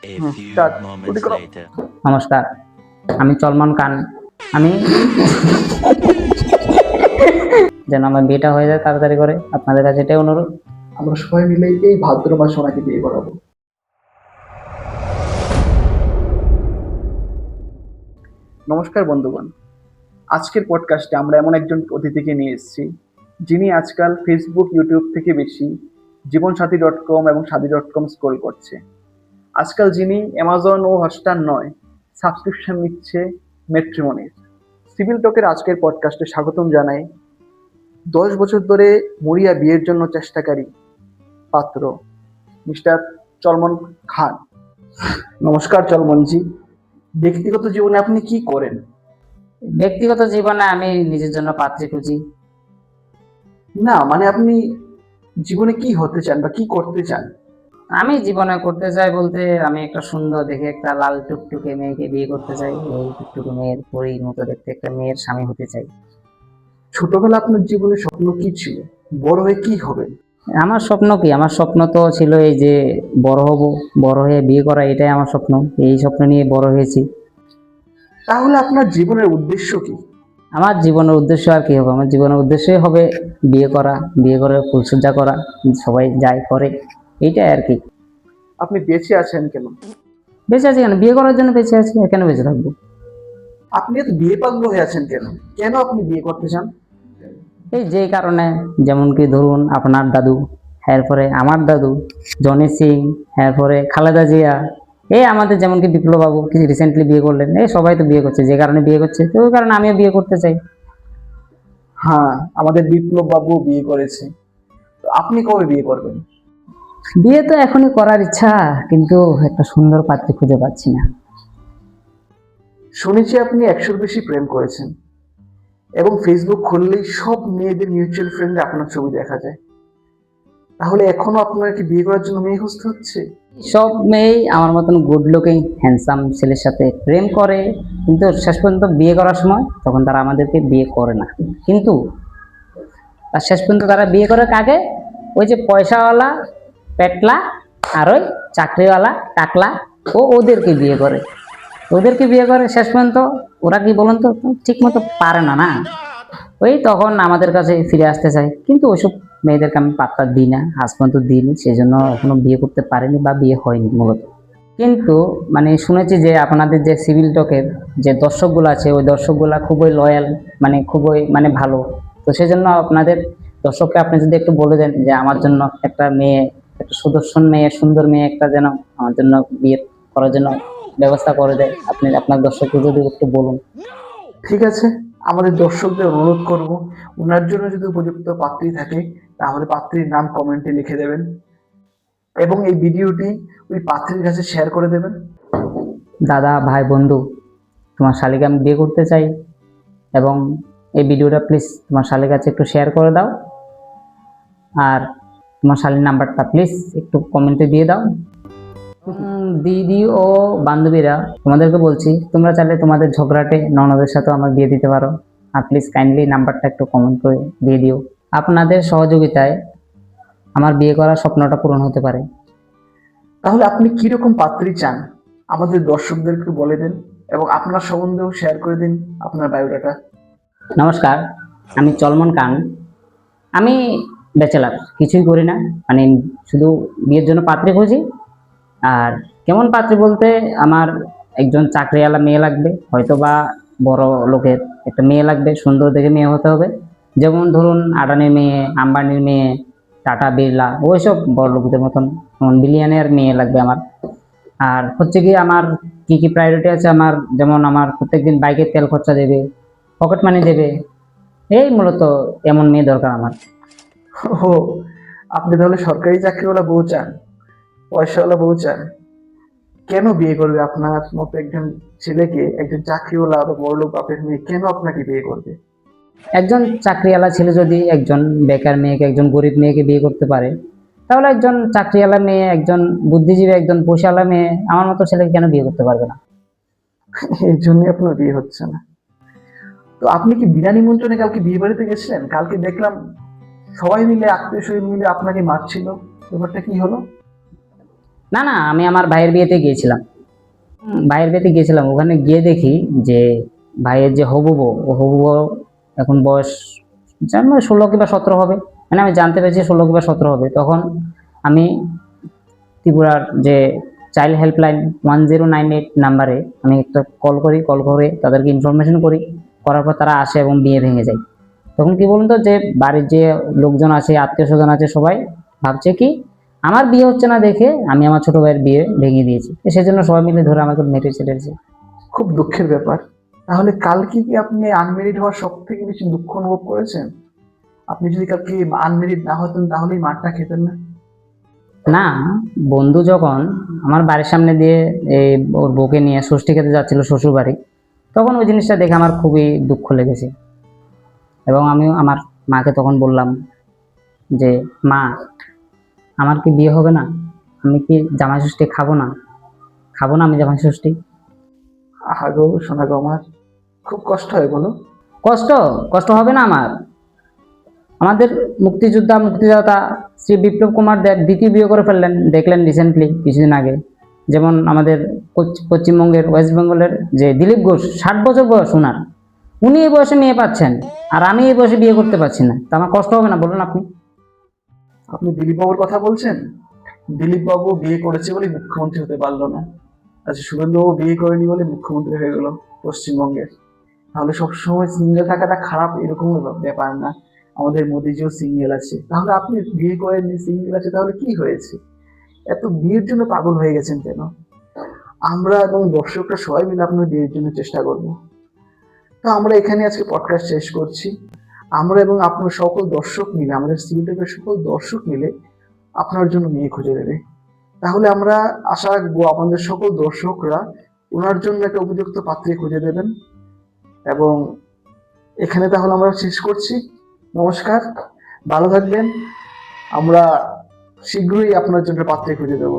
A few start moments later. নমস্কার, আমি চলমান খান। আমি যেন আমার বিয়েটা হয়ে যায় তাড়াতাড়ি করে, আপনাদের কাছে এটাই অনুরোধ। আমরা সবাই মিলে এই ভাদ্র মাসে ওনাকে বিয়ে করাবো। নমস্কার বন্ধুগণ, আজকের পডকাস্টে আমরা এমন একজন অতিথিকে নিয়ে এসেছি যিনি আজকাল ফেসবুক ইউটিউব থেকে বেশি জীবনসাথী.com এবং সাথী.com স্ক্রল করছে। আজকাল যিনি অ্যামাজন ও হটস্টার নয়, সাবস্ক্রিপশন নিচ্ছে ম্যাট্রিমনির। সিভিল টকের আজকের পডকাস্টে স্বাগতম জানাই 10 বছর ধরে মরিয়া বিয়ের জন্য চেষ্টাকারী পাত্র মিস্টার চলমান খান। নমস্কার চলমনজি, ব্যক্তিগত জীবনে আপনি কি করেন? ব্যক্তিগত জীবনে আমি নিজের জন্য পাত্রী খুঁজি। না মানে আপনি জীবনে কি হতে চান বা কি করতে চান? আমি জীবনে করতে চাই বলতে, আমি একটা সুন্দর দেখে একটা লাল টুকটুকে মেয়েকে বিয়ে করতে চাই। এই টুকটুকে মেয়ের পরীর মতো দেখতে একটা মেয়ের স্বামী হতে চাই। ছোটবেলা আপনার জীবনে স্বপ্ন কি ছিল? বড় হয়ে কি হবেন? আমার স্বপ্ন কি? আমার স্বপ্ন তো ছিল এই যে বড় হব, বড় হয়ে বিয়ে করা, এটাই আমার স্বপ্ন। এই স্বপ্ন নিয়ে বড় হয়েছি। তাহলে আপনার জীবনের উদ্দেশ্য কি? আমার জীবনের উদ্দেশ্য আর কি হবে? আমার জীবনের উদ্দেশ্যই হবে বিয়ে করা, বিয়ে করে ফুলসজ্জা করা, সবাই যায় করে, এইটাই আর কি। আপনি বেঁচে আছেন কেন? বেঁচে আছি কেন? বিয়ে করার জন্য বেঁচে আছি, কেন বেঁচে থাকবো? আপনি এত বিয়ে পাগল হয়ে আছেন কেন? কেন আপনি বিয়ে করতে চান? এই যে কারণে, যেমন কি ধরুন আপনার দাদু, এরপরে আমার দাদু জনি সিং, এরপরে খালেদা জিয়া, এই আমাদের যেমন কি বিপ্লব বাবু কি রিসেন্টলি বিয়ে করলেন, এই সবাই তো বিয়ে করছে, যে কারণে বিয়ে করছে, তো ওই কারণে আমিও বিয়ে করতে চাই। হ্যাঁ, আমাদের বিপ্লব বাবু বিয়ে করেছে। তো আপনি কবে বিয়ে করবেন? বিয়ে তো এখনই করার ইচ্ছা, কিন্তু একটা সুন্দর পাত্রী খুঁজে পাচ্ছি না। শুনেছি আপনি 100-র বেশি প্রেম করেছেন এবং ফেসবুক খুললেই সব মেয়েদের মিউচুয়াল ফ্রেন্ডে আপনার ছবি দেখা যায়। তাহলে এখনো আপনার কি বিয়ে করার জন্য মেয়ে খুঁজতে হচ্ছে? সব মেয়েই আমার মতন গুড লুকিং হ্যান্ডসাম ছেলের সাথে প্রেম করে, কিন্তু শেষ পর্যন্ত বিয়ে করার সময় তখন তারা আমাদেরকে বিয়ে করে না। কিন্তু তার শেষ পর্যন্ত তারা বিয়ে করে কাকে? ওই যে পয়সাওয়ালা পেটলা আর ওই চাকরিওয়ালা টাকলা, ওদেরকে বিয়ে করে। ওদেরকে বিয়ে করে শেষ পর্যন্ত ওরা কি বলুন তো, ঠিক মতো পারে না, ওই তখন আমাদের কাছে ফিরে আসতে চায়। কিন্তু ওইসব মেয়েদেরকে আমি পাত্তা দিই না, আজ পর্যন্ত দিইনি, সেই জন্য এখনো বিয়ে করতে পারিনি বা বিয়ে হয়নি মূলত। কিন্তু মানে শুনেছি যে আপনাদের যে সিভিল টকের যে দর্শকগুলো আছে, ওই দর্শকগুলা খুবই লয়াল, মানে খুবই মানে ভালো। তো সেই জন্য আপনাদের দর্শককে আপনি যদি একটু বলে দেন যে আমার জন্য একটা মেয়ে, একটা সুদর্শন মেয়ে, সুন্দর মেয়ে একটা যেন আমার জন্য বিয়ে করার জন্য ব্যবস্থা করে দেয়, আপনি আপনার দর্শককে যদি একটু বলুন। ঠিক আছে, আমাদের দর্শকদের অনুরোধ করব, ওনার জন্য যদি উপযুক্ত পাত্রী থাকে তাহলে পাত্রীর নাম কমেন্টে লিখে দেবেন এবং এই ভিডিওটি ওই পাত্রীর কাছে শেয়ার করে দেবেন। দাদা, ভাই, বন্ধু, তোমার শালিকে আমি বিয়ে করতে চাই, এবং এই ভিডিওটা প্লিজ তোমার শালির কাছে একটু শেয়ার করে দাও, আর তোমার শালির নাম্বারটা প্লিজ একটু কমেন্টে দিয়ে দাও। দিদি ও বান্ধবীরা, তোমাদেরকে বলছি, তোমরা চাইলে তোমাদের ঝগড়াটে ননদের সাথেও আমার বিয়ে দিতে পারো, আর প্লিজ কাইন্ডলি নাম্বারটা একটু কমেন্ট করে দিয়ে দিও। আপনাদের সহযোগিতায় আমার বিয়ে করার স্বপ্নটা পূরণ হতে পারে। তাহলে আপনি কিরকম পাত্রী চান আমাদের দর্শকদেরকে বলে দেন এবং আপনার সম্বন্ধেও শেয়ার করে দিন আপনার বায়োডাটা। নমস্কার, আমি চলমান খান। আমি ব্যাচেলার, কিছুই করি না, মানে শুধু বিয়ের জন্য পাত্রী খুঁজি। আর কেমন পাত্রী বলতে, আমার একজন চাকরিওয়ালা মেয়ে লাগবে, হয়তো বা বড় লোকের একটা মেয়ে লাগবে, সুন্দর দেখে মেয়ে হতে হবে। যেমন ধরুন আদানির মেয়ে, আম্বানির মেয়ে, টাটা বিড়লা, ওইসব বড় লোকদের মতন বিলিয়নের মেয়ে লাগবে আমার। আর হচ্ছে কি, আমার কি কি প্রায়োরিটি আছে আমার, যেমন আমার প্রত্যেকদিন বাইকের তেল খরচা দেবে, পকেট মানি দেবে, এই মূলত এমন মেয়ে দরকার আমার। ও, আপনি তাহলে সরকারি চাকরিওয়ালা বউ চান, পয়সাওয়ালা বউ চান? কেন বিয়ে করবে আপনার মতো একজন ছেলেকে একজন চাকরিওয়ালা বা বড়লোক বাপের মেয়ে কেন আপনাকে বিয়ে করবে? একজন চাকরিওয়ালা ছেলে যদি একজন বেকার মেয়েকে, একজন গরিব মেয়েকে বিয়ে করতে পারে, তাহলে একজন চাকরিওয়ালা মেয়ে, একজন বুদ্ধিজীবী, একজন পয়সাওয়ালা মেয়ে আমার মতো ছেলেকে কেন বিয়ে করতে পারবে না? এই জন্যই আপনার বিয়ে হচ্ছে না। তো আপনি কি বিনা নিমন্ত্রণে কালকে বিয়ে বাড়িতে গেছিলেন? কালকে দেখলাম সবাই মিলে, আত্মীয় স্বজন মিলে আপনাকে মারছিল, ব্যাপারটা কি হলো? না না, আমি আমার ভাইয়ের বিয়েতে গিয়েছিলাম। ভাইয়ের বিয়েতে গিয়েছিলাম, ওখানে গিয়ে দেখি যে ভাইয়ের যে হবু বউ, ও হবু বউ এখন বয়স জানো 16 কি বা 17 হবে। মানে আমি জানতে পেরেছি 16 কি বা 17 হবে। তখন আমি ত্রিপুরার যে চাইল্ড হেল্পলাইন 1098 নাম্বারে আমি একটা কল করি, কল করে তাদেরকে ইনফরমেশন করি, করার পর তারা আসে এবং বিয়ে ভেঙে যায়। তখন কি বলুন তো, যে বাড়ির যে লোকজন আছে, আত্মীয় স্বজন আছে, সবাই ভাবছে কি আমার বিয়ে হচ্ছে না দেখে আমি আমার ছোট ভাইয়ের বিয়ে ভেঙে দিয়েছি, সেজন্য সবাই মিলে ধরে আমাকে মেরে ছেড়েছে। খুব দুঃখের ব্যাপার। তাহলে কালকে কি আপনি আনমেরিড হওয়ার সব থেকে বেশি দুঃখ অনুভব করেছেন? আপনি যদি কালকে আনমেরিড না হতেন তাহলে এই মারটা খেতেন না? না, বন্ধু যখন আমার বাড়ির সামনে দিয়ে এই ওর বউকে নিয়ে ষষ্ঠী খেতে যাচ্ছিল শ্বশুর বাড়ি, তখন ওই জিনিসটা দেখে আমার খুবই দুঃখ লেগেছে। এবং আমি আমার মাকে তখন বললাম যে মা, আমার কি বিয়ে হবে না? আমি কি জামাই ষষ্ঠী খাবো না? খাবো না আমি জামাই ষষ্ঠী? আহা গো, শোনা গো আমার, খুব কষ্ট হয় বলো। কষ্ট কষ্ট হবে না আমার? আমাদের মুক্তিদাতা শ্রী বিপ্লব কুমার দেব দ্বিতীয় বিয়ে করে ফেললেন, দেখলেন রিসেন্টলি কিছুদিন আগে। যেমন আমাদের পশ্চিমবঙ্গের ওয়েস্ট বেঙ্গলের যে দিলীপ ঘোষ, 60 বছর বয়স ওনার, উনি এই বয়সে মেয়ে পাচ্ছেন, আর আমি এই বয়সে বিয়ে করতে পারছি না। তা আমার কষ্ট হবে না বলুন আপনি? আপনি দিলীপ বাবুর কথা বলছেন? দিলীপ বাবু বিয়ে করেছে বলে মুখ্যমন্ত্রী হতে পারলো না। আচ্ছা, শুভেন্দু বাবু বিয়ে করেনি বলে মুখ্যমন্ত্রী হয়ে গেল পশ্চিমবঙ্গের। তাহলে সবসময় সিঙ্গেল থাকাটা খারাপ এরকম ব্যাপার না। আমাদের মোদিজিও সিঙ্গেল আছে, তাহলে আপনি বিয়ে করেননি, সিঙ্গেল আছে, তাহলে কি হয়েছে? এত বিয়ের জন্য পাগল হয়ে গেছেন কেন? আমরা এবং দর্শকরা সবাই মিলে আপনার বিয়ের জন্য চেষ্টা করব। তো আমরা এখানে আজকে পডকাস্ট শেষ করছি। আমরা এবং আপনার সকল দর্শক মিলে, আমাদের সিলেটের সকল দর্শক মিলে আপনার জন্য মেয়ে খুঁজে দেবে। তাহলে আমরা আশা রাখবো আমাদের সকল দর্শকরা ওনার জন্য একটা উপযুক্ত পাত্রী খুঁজে দেবেন। এবং এখানে তাহলে আমরা শেষ করছি। নমস্কার, ভালো থাকবেন। আমরা শীঘ্রই আপনার জন্য পাত্রী খুঁজে দেবো।